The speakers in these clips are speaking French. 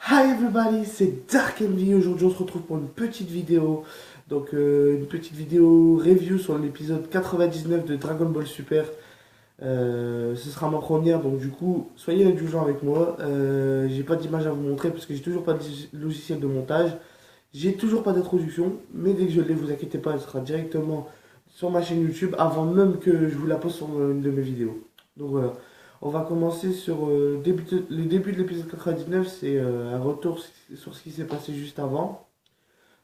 Hi everybody, c'est Dark Envy. Aujourd'hui on se retrouve pour une petite vidéo. Donc une petite vidéo review sur l'épisode 99 de Dragon Ball Super. Ce sera ma première, donc du coup soyez indulgents avec moi. J'ai pas d'image à vous montrer parce que j'ai toujours pas de logiciel de montage. J'ai toujours pas d'introduction, mais dès que je l'ai, vous inquiétez pas, elle sera directement sur ma chaîne YouTube avant même que je vous la poste sur une de mes vidéos. Donc voilà. On va commencer sur le début de l'épisode 99, c'est un retour sur ce qui s'est passé juste avant.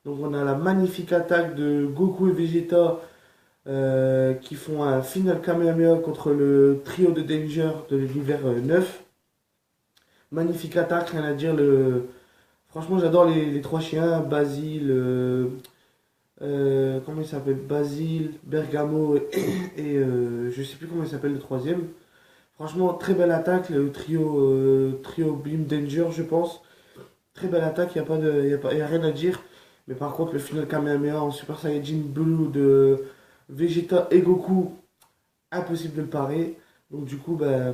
Donc on a la magnifique attaque de Goku et Vegeta qui font un final Kamehameha contre le trio de Danger de l'univers 9. Magnifique attaque, rien à dire. Franchement, j'adore les trois chiens, Basile, comment il s'appelle, Basile, Bergamo et je sais plus comment il s'appelle le troisième. Franchement, très belle attaque, le trio Beam Danger, je pense. Très belle attaque, il n'y a, pas de, y a rien à dire. Mais par contre, le final Kamehameha en Super Saiyajin Blue de Vegeta et Goku, impossible de le parer. Donc, du coup, bah,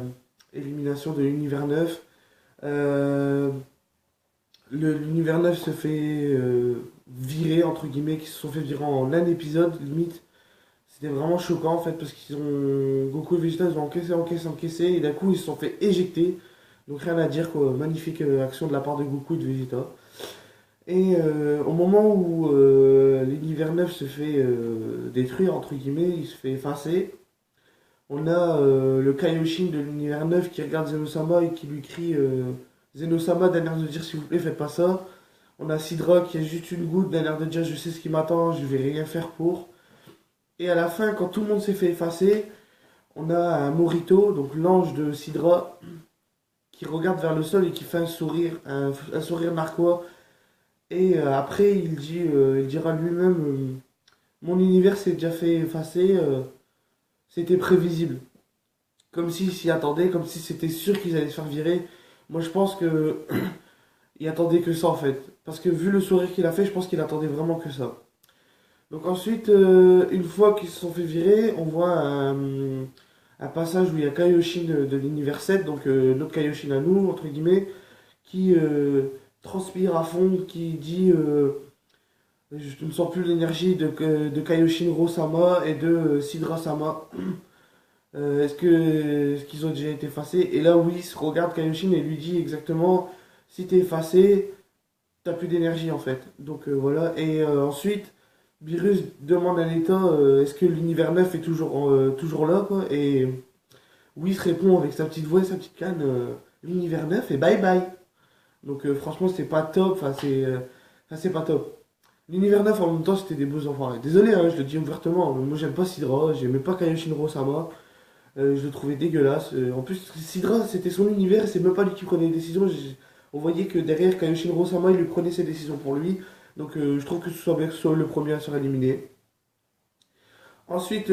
élimination de l'univers 9. Euh, L'univers 9 se fait virer, entre guillemets, qui se sont fait virer en un épisode, limite. C'était vraiment choquant en fait parce qu'ils ont. Goku et Vegeta ils ont encaissé et d'un coup ils se sont fait éjecter. Donc rien à dire quoi. Magnifique action de la part de Goku et de Vegeta. Et au moment où l'univers 9 se fait détruire, entre guillemets, il se fait effacer, on a le Kaioshin de l'univers 9 qui regarde Zenosama et qui lui crie Zenosama d'un air de dire s'il vous plaît faites pas ça. On a Sidra qui a juste une goutte d'un air de dire je sais ce qui m'attend, je vais rien faire pour. Et à la fin, quand tout le monde s'est fait effacer, on a un Morito, donc l'ange de Sidra, qui regarde vers le sol et qui fait un sourire, un sourire narquois. Et après, il dira lui-même mon univers s'est déjà fait effacer, c'était prévisible. Comme s'il s'y attendait, comme si c'était sûr qu'ils allaient se faire virer. Moi, je pense que il attendait que ça en fait. Parce que vu le sourire qu'il a fait, je pense qu'il attendait vraiment que ça. Donc ensuite, une fois qu'ils se sont fait virer, on voit un passage où il y a Kaioshin de l'univers 7, donc notre Kaioshin à nous, entre guillemets, qui transpire à fond, qui dit je ne sens plus l'énergie de Kaioshin Rosama et de Sidra Sama. Est-ce qu'ils ont déjà été effacés? Et là, oui, il se regarde Kaioshin et lui dit exactement si t'es effacé, t'as plus d'énergie en fait. Donc voilà. Et ensuite, Beerus demande à l'État est-ce que l'univers 9 est toujours là quoi. Et Whis répond avec sa petite voix et sa petite canne l'univers 9 et bye bye. Donc franchement, c'est pas top. Enfin, c'est pas top. L'univers 9 en même temps, c'était des beaux enfoirés. Désolé, hein, je le dis ouvertement. Moi, j'aime pas Sidra, j'aimais pas Kaioshin Sama. Je le trouvais dégueulasse. En plus, Sidra, c'était son univers et c'est même pas lui qui prenait les décisions. On voyait que derrière, Kaioshin Sama, il lui prenait ses décisions pour lui. Donc je trouve que ce soit bien que ce soit le premier à se faire éliminer. Ensuite,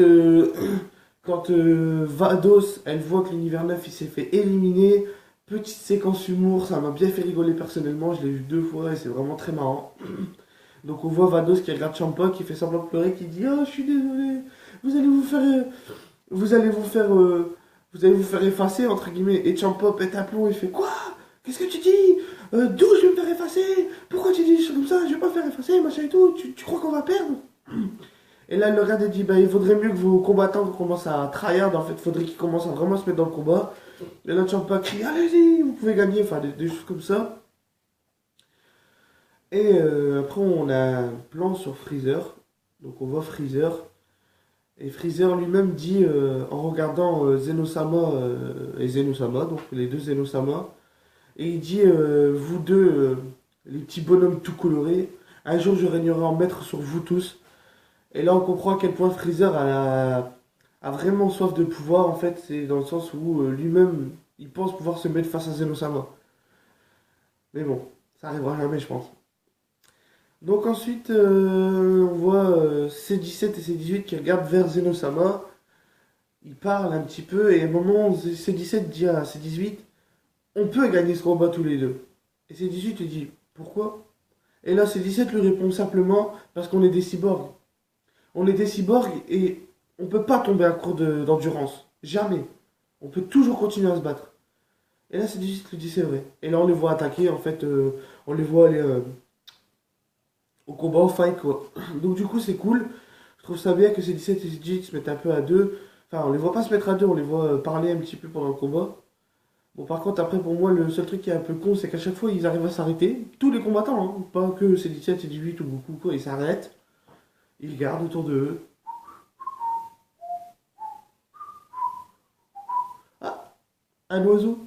quand Vados, elle voit que l'univers 9 il s'est fait éliminer, petite séquence humour, ça m'a bien fait rigoler personnellement, je l'ai vu deux fois et c'est vraiment très marrant. Donc on voit Vados qui regarde Champa, qui fait semblant de pleurer, qui dit oh je suis désolé, vous allez vous faire, vous allez vous faire, vous allez vous faire effacer entre guillemets. Et Champa pète un plomb et fait quoi? Qu'est-ce que tu dis? D'où je vais me faire effacer? Pourquoi tu dis des choses comme ça? Je vais pas me faire effacer, machin et tout. Tu crois qu'on va perdre? Et là, le regarde et dit bah, il vaudrait mieux que vos combattants commencent à tryhard. En fait, il faudrait qu'ils commencent à vraiment se mettre dans le combat. Et là, Champa crie allez-y, vous pouvez gagner. Enfin, des choses comme ça. Et après, on a un plan sur Freezer. Donc, on voit Freezer. Et Freezer lui-même dit, en regardant Zenosama et Zenosama, donc les deux Zenosama, et il dit vous deux, les petits bonhommes tout colorés, un jour je régnerai en maître sur vous tous. Et là, on comprend à quel point Freezer a vraiment soif de pouvoir, en fait, c'est dans le sens où lui-même, il pense pouvoir se mettre face à Zenosama. Mais bon, ça arrivera jamais, je pense. Donc ensuite, on voit C17 et C18 qui regardent vers Zenosama. Ils parlent un petit peu, et à un moment, C17 dit à C18, on peut gagner ce combat tous les deux. Et C18 lui dit, pourquoi? Et là, C17 lui répond simplement, parce qu'on est des cyborgs. On est des cyborgs et on peut pas tomber à court d'endurance. Jamais. On peut toujours continuer à se battre. Et là, c'est 18 qui dit c'est vrai. Et là, on les voit attaquer, en fait, on les voit aller au combat, au fight, quoi. Donc, du coup, c'est cool. Je trouve ça bien que ces 17 et 18 se mettent un peu à deux. Enfin, on les voit pas se mettre à deux, on les voit parler un petit peu pendant le combat. Bon, par contre, après, pour moi, le seul truc qui est un peu con, c'est qu'à chaque fois, ils arrivent à s'arrêter. Tous les combattants, hein. Pas que ces 17 et 18 ou beaucoup, quoi. Ils s'arrêtent, ils gardent autour d'eux. Ah, un oiseau.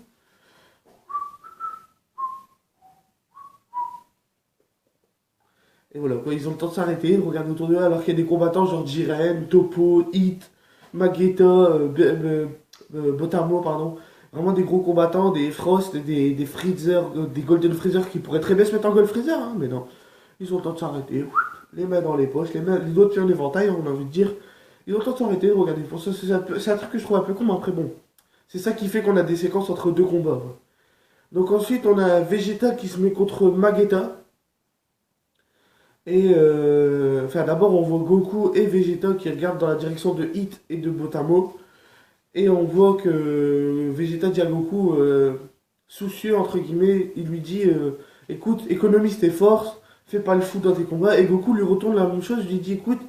Et voilà, quoi, ils ont le temps de s'arrêter, ils regardent autour d'eux, alors qu'il y a des combattants genre Jiren, Topo, Hit, Mageta, Botamo, pardon. Vraiment des gros combattants, des Frost, des Freezer, des Golden Freezer qui pourraient très bien se mettre en Gold Freezer, hein, mais non. Ils ont le temps de s'arrêter, les mains dans les poches, les doigts sur l'éventail, on a envie de dire. Ils ont le temps de s'arrêter, de regarder. Pour ça, c'est un truc que je trouve un peu con, mais après bon. C'est ça qui fait qu'on a des séquences entre deux combats. Quoi. Donc ensuite, on a Vegeta qui se met contre Mageta. Et enfin, d'abord, on voit Goku et Vegeta qui regardent dans la direction de Hit et de Botamo. Et on voit que Vegeta dit à Goku, soucieux entre guillemets, il lui dit écoute, économise tes forces, fais pas le fou dans tes combats. Et Goku lui retourne la même chose, lui dit écoute,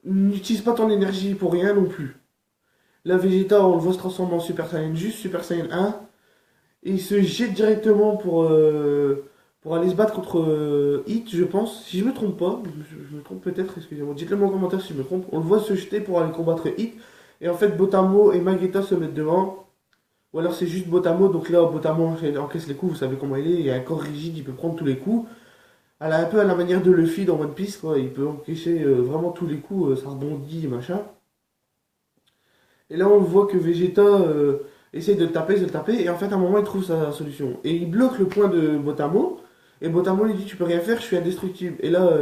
n'utilise pas ton énergie pour rien non plus. Là, Vegeta, on le voit se transformer en Super Saiyan, juste Super Saiyan 1. Et il se jette directement pour aller se battre contre Hit, je pense. Si je me trompe pas, je me trompe peut-être, excusez-moi. Dites-le moi en commentaire si je me trompe. On le voit se jeter pour aller combattre Hit. Et en fait, Botamo et Mageta se mettent devant. Ou alors c'est juste Botamo. Donc là, Botamo encaisse les coups. Vous savez comment il est. Il a un corps rigide, il peut prendre tous les coups. Elle a un peu à la manière de Luffy dans One Piece, quoi. Il peut encaisser vraiment tous les coups. Ça rebondit, machin. Et là, on voit que Vegeta essaye de le taper, de le taper, et en fait, à un moment, il trouve sa solution. Et il bloque le point de Botamo, et Botamo lui dit tu peux rien faire, je suis indestructible. Et là,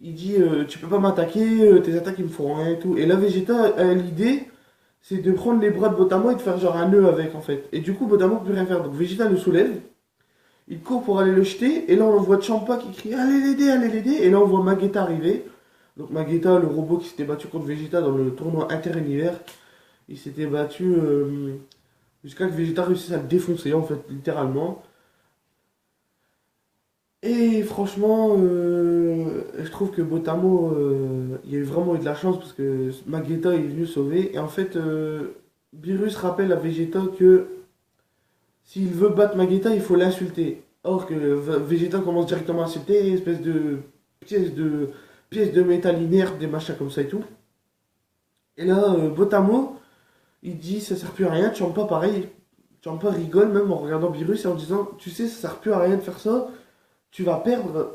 il dit tu peux pas m'attaquer, tes attaques ils me font rien et tout. Et là, Vegeta a l'idée, c'est de prendre les bras de Botamo et de faire genre un nœud avec en fait. Et du coup, Botamo peut rien faire. Donc Vegeta le soulève, il court pour aller le jeter, et là, on voit Champa qui crie allez l'aider, allez l'aider. Et là, on voit Mageta arriver. Donc Mageta, le robot qui s'était battu contre Vegeta dans le tournoi inter-univers. Il s'était battu jusqu'à que Vegeta réussisse à le défoncer, en fait, littéralement. Et franchement, je trouve que Botamo, il a vraiment eu de la chance parce que Mageta est venu sauver. Et en fait, Beerus rappelle à Vegeta que s'il veut battre Mageta, il faut l'insulter. Or que Vegeta commence directement à insulter, espèce de pièce de, pièce de métal inerte, des machins comme ça et tout. Et là, Botamo, il dit ça sert plus à rien, Champa pareil. Champa rigole même en regardant Beerus et en disant tu sais ça sert plus à rien de faire ça, tu vas perdre.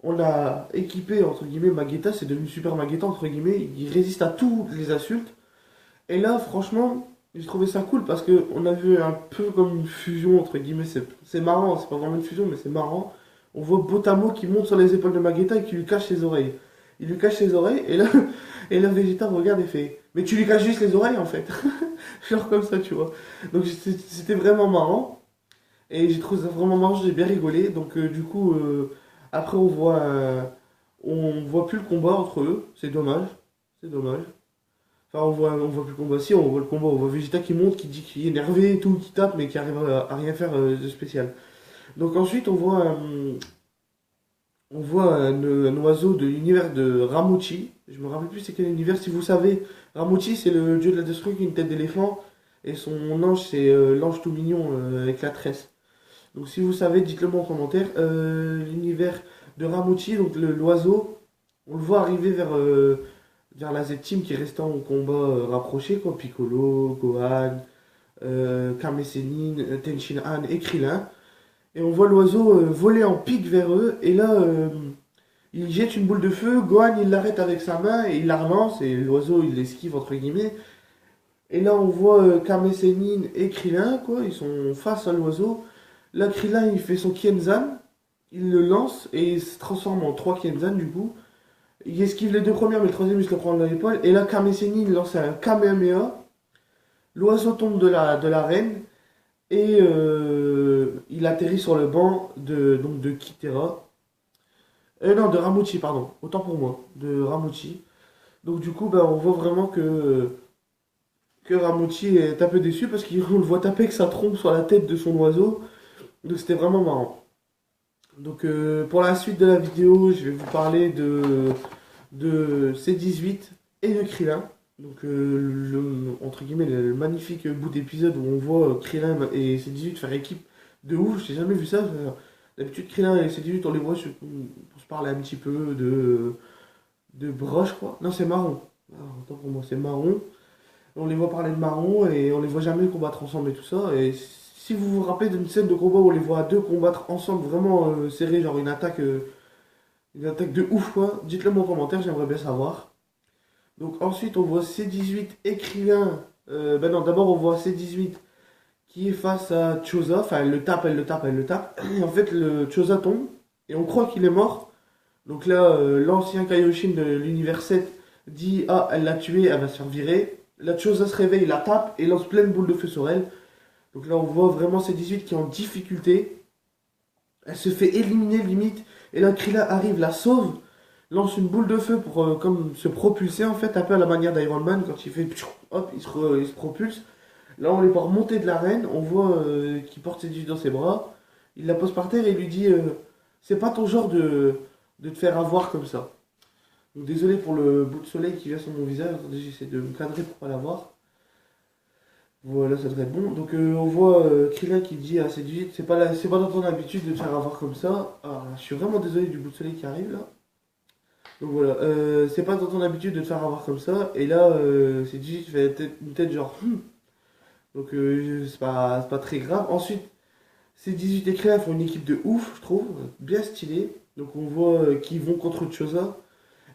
On a équipé entre guillemets Mageta, c'est devenu Super Mageta entre guillemets, il résiste à tous les insultes. Et là franchement j'ai trouvé ça cool parce que on a vu un peu comme une fusion entre guillemets, c'est marrant, c'est pas vraiment une fusion mais c'est marrant. On voit Botamo qui monte sur les épaules de Mageta et qui lui cache ses oreilles. Il lui cache ses oreilles et là Vegeta regarde et fait mais tu lui caches juste les oreilles en fait. Genre comme ça, tu vois. Donc c'était vraiment marrant. Et j'ai trouvé ça vraiment marrant, j'ai bien rigolé. Donc du coup, après on voit plus le combat entre eux. C'est dommage. C'est dommage. Enfin, on voit plus le combat. Si, on voit le combat. On voit Vegeta qui monte, qui dit qu'il est énervé et tout, qui tape, mais qui arrive à rien faire de spécial. Donc ensuite, on voit un oiseau de l'univers de Ramuchi. Je me rappelle plus c'est quel univers. Si vous savez, Ramuchi c'est le dieu de la destruction qui a une tête d'éléphant. Et son ange c'est l'ange tout mignon avec la tresse. Donc si vous savez, dites-le moi en commentaire. L'univers de Ramuchi, donc l'oiseau, on le voit arriver vers la Z-Team qui est restant au combat rapproché. Quoi. Piccolo, Gohan, Kame Sennin, Tenshin Han et Krillin. Et on voit l'oiseau voler en pique vers eux. Et là, il jette une boule de feu. Gohan, il l'arrête avec sa main et il la relance. Et l'oiseau, il l'esquive, entre guillemets. Et là, on voit Kame Sennin et Krillin, quoi. Ils sont face à l'oiseau. Là, Krillin, il fait son Kienzan. Il le lance et il se transforme en 3 Kienzan, du coup. Il esquive les 2 premières, mais le troisième, il se le prend dans l'épaule. Et là, Kame Sennin, il lance un Kamehameha. L'oiseau tombe de l'arène. Et il atterrit sur le banc donc de Kitera. Non, de Ramuchi, pardon. Autant pour moi. De Ramuchi. Donc du coup, ben, on voit vraiment que que Ramouchi est un peu déçu parce qu'on le voit taper avec sa trompe sur la tête de son oiseau. Donc c'était vraiment marrant. Donc pour la suite de la vidéo, je vais vous parler de C18 et de Krillin. Donc entre guillemets le magnifique bout d'épisode où on voit Krillin et C18 faire équipe de ouf. J'ai jamais vu ça. D'habitude Krillin et C18 on les voit pour se parler un petit peu de Broche, je crois. Non, c'est Marron. Ah, autant pour moi, c'est Marron. On les voit parler de Marron et on les voit jamais combattre ensemble et tout ça. Et si vous vous rappelez d'une scène de combat où on les voit à deux combattre ensemble, vraiment serré, genre une attaque de ouf, quoi, dites-le moi en commentaire, j'aimerais bien savoir. Donc ensuite, on voit C18 et Krillin. Ben non, d'abord on voit C18 qui est face à Choza. Enfin, elle le tape, elle le tape, elle le tape. Et en fait, le Choza tombe et on croit qu'il est mort. Donc là, l'ancien Kaioshin de l'univers 7 dit ah, elle l'a tué, elle va se faire virer. La Choza se réveille, la tape et lance pleine boule de feu sur elle. Donc là, on voit vraiment C18 qui est en difficulté. Elle se fait éliminer limite. Et là, Krillin arrive, la sauve, lance une boule de feu pour comme se propulser en fait, un peu à la manière d'Iron Man quand il fait hop, il se propulse. Là, on les voit remonter de l'arène. On voit qu'il porte C18 dans ses bras. Il la pose par terre et il lui dit c'est pas ton genre de te faire avoir comme ça. Donc désolé pour le bout de soleil qui vient sur mon visage. Attendez, j'essaie de me cadrer pour pas l'avoir. Voilà, ça devrait être bon. Donc on voit Krillin qui dit à C18, c'est pas dans ton habitude de te faire avoir comme ça. Ah, je suis vraiment désolé du bout de soleil qui arrive là. Donc voilà, c'est pas dans ton habitude de te faire avoir comme ça. Et là, C18 fait une tête genre. Donc c'est pas très grave. Ensuite, C18 et Krillin font une équipe de ouf, je trouve, bien stylée. Donc on voit qu'ils vont contre Choza.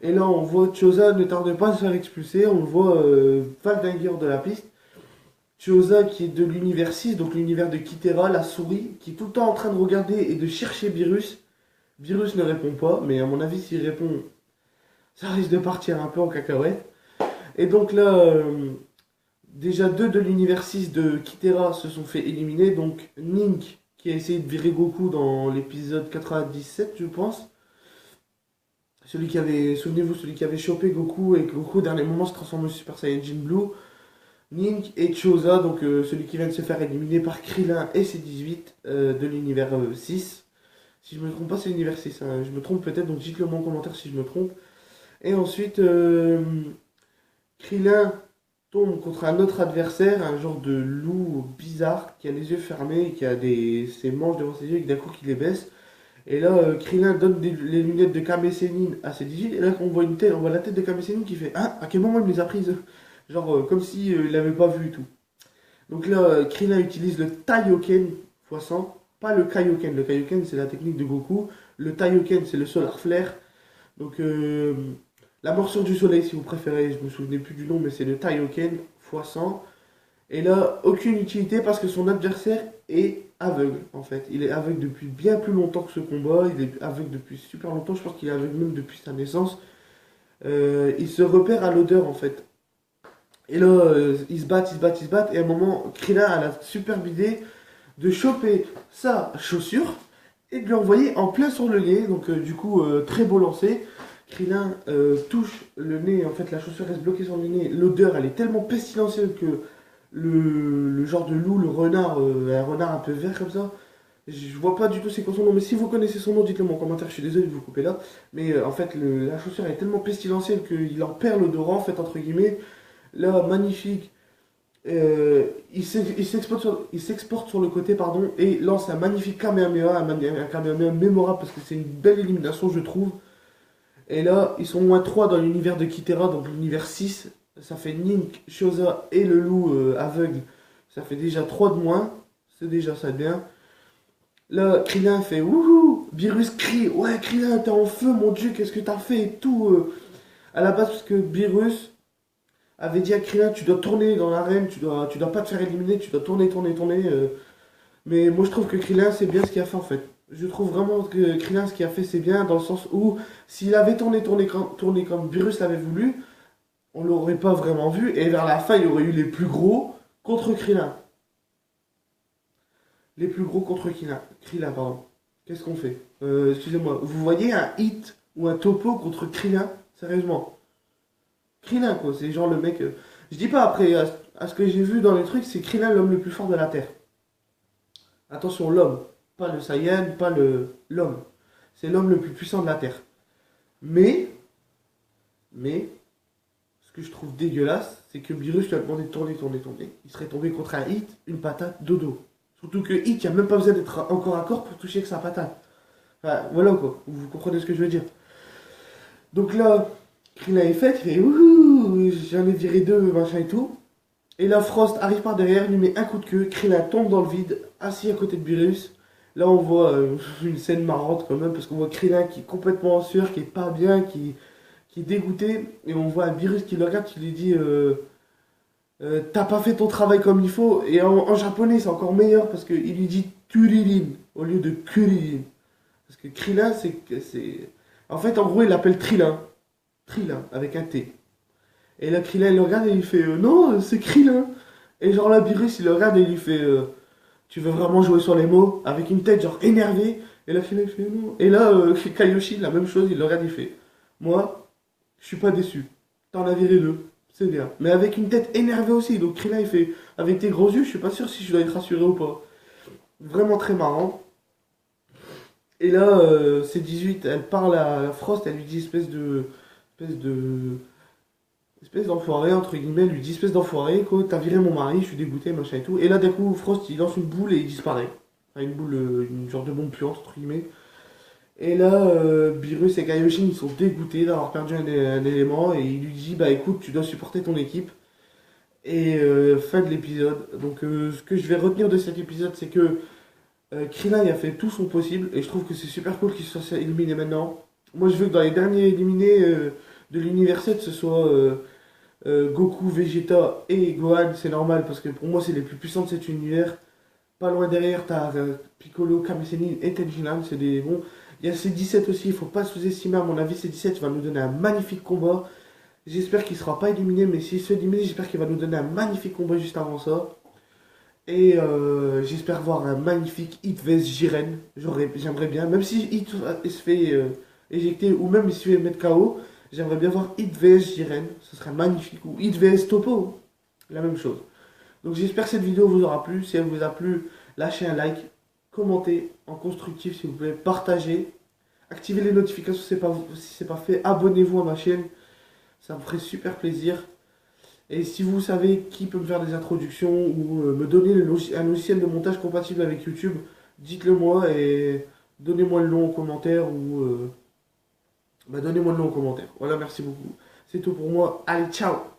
Et là, on voit Choza ne tarde pas à se faire expulser. On le voit valdinguer de la piste. Choza qui est de l'univers 6, donc l'univers de Kitera, la souris, qui est tout le temps en train de regarder et de chercher Beerus. Beerus ne répond pas, mais à mon avis, s'il répond, ça risque de partir un peu en cacahuète. Et donc là, déjà deux de l'univers 6 de Kitera se sont fait éliminer. Donc Link, qui a essayé de virer Goku dans l'épisode 97, je pense. Celui qui avait, souvenez-vous, celui qui avait chopé Goku et que Goku, au dernier moment, se transforme en Super Saiyajin Blue. Link et Choza, donc celui qui vient de se faire éliminer par Krillin et C18 de l'univers 6. Si je me trompe pas, c'est l'univers 6. Hein. Je me trompe peut-être, donc dites-le moi en commentaire si je me trompe. Et ensuite, Krillin tombe contre un autre adversaire, un genre de loup bizarre qui a les yeux fermés et qui a ses manches devant ses yeux et d'un coup qui les baisse. Et là, Krillin donne les lunettes de Kame Sennin à C18. Et là, on voit on voit la tête de Kame Sennin qui fait ah, à quel moment il me les a prises? Genre comme si il l'avait pas vu et tout. Donc là, Krillin utilise le Taioken x100, pas le Kaioken. Le Kaioken, c'est la technique de Goku. Le Taioken, c'est le Solar Flare. Donc la morsure du soleil, si vous préférez, je me souvenais plus du nom, mais c'est le Taioken x100. Et là, aucune utilité parce que son adversaire est aveugle, en fait. Il est aveugle depuis bien plus longtemps que ce combat. Il est aveugle depuis super longtemps. Je pense qu'il est aveugle même depuis sa naissance. Il se repère à l'odeur, en fait. Et là, ils se battent, ils se battent, ils se battent. Et à un moment, Krillin a la superbe idée de choper sa chaussure et de lui envoyer en plein sur le nez. Donc, du coup, très beau lancer. Krillin touche le nez. En fait, la chaussure reste bloquée sur le nez. L'odeur, elle est tellement pestilentielle que le genre de loup, le renard, un renard un peu vert comme ça. Je vois pas du tout c'est quoi son nom, mais si vous connaissez son nom, dites-le moi en commentaire, je suis désolé de vous couper là. Mais en fait, la chaussure est tellement pestilentielle qu'il en perd l'odorat, en fait, entre guillemets. Là, magnifique. Il s'exporte sur le côté, pardon, et lance un magnifique Kamehameha, un Kamehameha mémorable parce que c'est une belle élimination, je trouve. Et là, ils sont moins 3 dans l'univers de Kitera, donc l'univers 6. Ça fait Link, Choza et le loup aveugle. Ça fait déjà 3 de moins. C'est déjà ça de bien. Là, Krillin fait wouhou. Beerus crie ouais, Krillin, t'es en feu, mon dieu, qu'est-ce que t'as fait et tout. À la base, parce que Beerus avait dit à Krillin, tu dois tourner dans l'arène, tu dois pas te faire éliminer, tu dois tourner, tourner, tourner. Mais moi, je trouve que Krillin, c'est bien ce qu'il a fait en fait. Je trouve vraiment que Krillin, ce qu'il a fait, c'est bien dans le sens où s'il avait tourné, tourné comme Beerus l'avait voulu, on l'aurait pas vraiment vu. Et vers la fin, il y aurait eu les plus gros contre Krillin. Les plus gros contre Krillin. Krillin, pardon. Qu'est-ce qu'on fait excusez-moi. Vous voyez un hit ou un topo contre Krillin? Sérieusement. Krillin, quoi. C'est genre le mec. Je dis pas après, à ce que j'ai vu dans les trucs, c'est Krillin l'homme le plus fort de la Terre. Attention, l'homme. Pas le Saiyan, pas l'homme. C'est l'homme le plus puissant de la Terre. Mais, mais, ce que je trouve dégueulasse, c'est que Beerus lui a demandé de tourner, tourner, tourner. Il serait tombé contre un hit, une patate, dodo. Surtout que hit, il n'y a même pas besoin d'être encore à corps pour toucher que sa patate. Enfin, voilà quoi, vous comprenez ce que je veux dire. Donc là, Krillin est fait, il fait ouh, j'en ai viré deux, machin et tout. Et là, Frost arrive par derrière, lui met un coup de queue, Krillin tombe dans le vide, assis à côté de Beerus. Là, on voit une scène marrante quand même, parce qu'on voit Krillin qui est complètement en sueur, qui est pas bien, qui est dégoûté. Et on voit un Beerus qui le regarde, qui lui dit t'as pas fait ton travail comme il faut. Et en japonais, c'est encore meilleur, parce qu'il lui dit Turilin au lieu de Kurilin. Parce que Krillin, c'est. En fait, en gros, il l'appelle Trilin. Trilin, avec un T. Et là, Krillin, il le regarde et il fait non, c'est Krillin. Et genre là, Beerus, il le regarde et il lui fait tu veux vraiment jouer sur les mots avec une tête genre énervée. Et là, Krillin, il fait non. Et là, Kaioshi, la même chose, il le regarde, il fait moi, je suis pas déçu. T'en as viré deux, c'est bien. Mais avec une tête énervée aussi. Donc Krillin, il fait avec tes gros yeux, je suis pas sûr si je dois être rassuré ou pas. Vraiment très marrant. Et là, c'est 18, elle parle à Frost, elle lui dit espèce de, espèce d'enfoiré, entre guillemets, elle lui dit espèce d'enfoiré, quoi, t'as viré mon mari, je suis dégoûté, machin et tout. Et là, d'un coup, Frost, il lance une boule et il disparaît. Enfin, une boule, une genre de bombe puante, entre guillemets. Et là, Beerus et Kaioshin, ils sont dégoûtés d'avoir perdu un élément et il lui dit, bah écoute, tu dois supporter ton équipe. Et fin de l'épisode. Donc, ce que je vais retenir de cet épisode, c'est que Krillin il a fait tout son possible et je trouve que c'est super cool qu'il soit éliminé maintenant. Moi je veux que dans les derniers éliminés de l'univers 7 ce soit Goku, Vegeta et Gohan, c'est normal parce que pour moi c'est les plus puissants de cet univers. Pas loin derrière t'as Piccolo, Kame Sennin et Tenjinan, c'est des bons. Il y a C17 aussi, il faut pas sous-estimer à mon avis, C17 va nous donner un magnifique combat. J'espère qu'il sera pas éliminé mais s'il se fait éliminer j'espère qu'il va nous donner un magnifique combat juste avant ça. Et j'espère voir un magnifique Hit vs Jiren. J'aimerais bien, même si Hit se fait éjecter ou même il se fait mettre KO, j'aimerais bien voir Hit vs Jiren. Ce serait magnifique. Ou Hit vs Topo, la même chose. Donc j'espère que cette vidéo vous aura plu. Si elle vous a plu, lâchez un like, commentez en constructif si vous pouvez, partagez. Activez les notifications si c'est pas fait. Abonnez-vous à ma chaîne, ça me ferait super plaisir. Et si vous savez qui peut me faire des introductions ou me donner un logiciel de montage compatible avec YouTube, dites-le moi et donnez-moi le nom en commentaire ou donnez-moi le nom en commentaire. Voilà, merci beaucoup. C'est tout pour moi. Allez, ciao!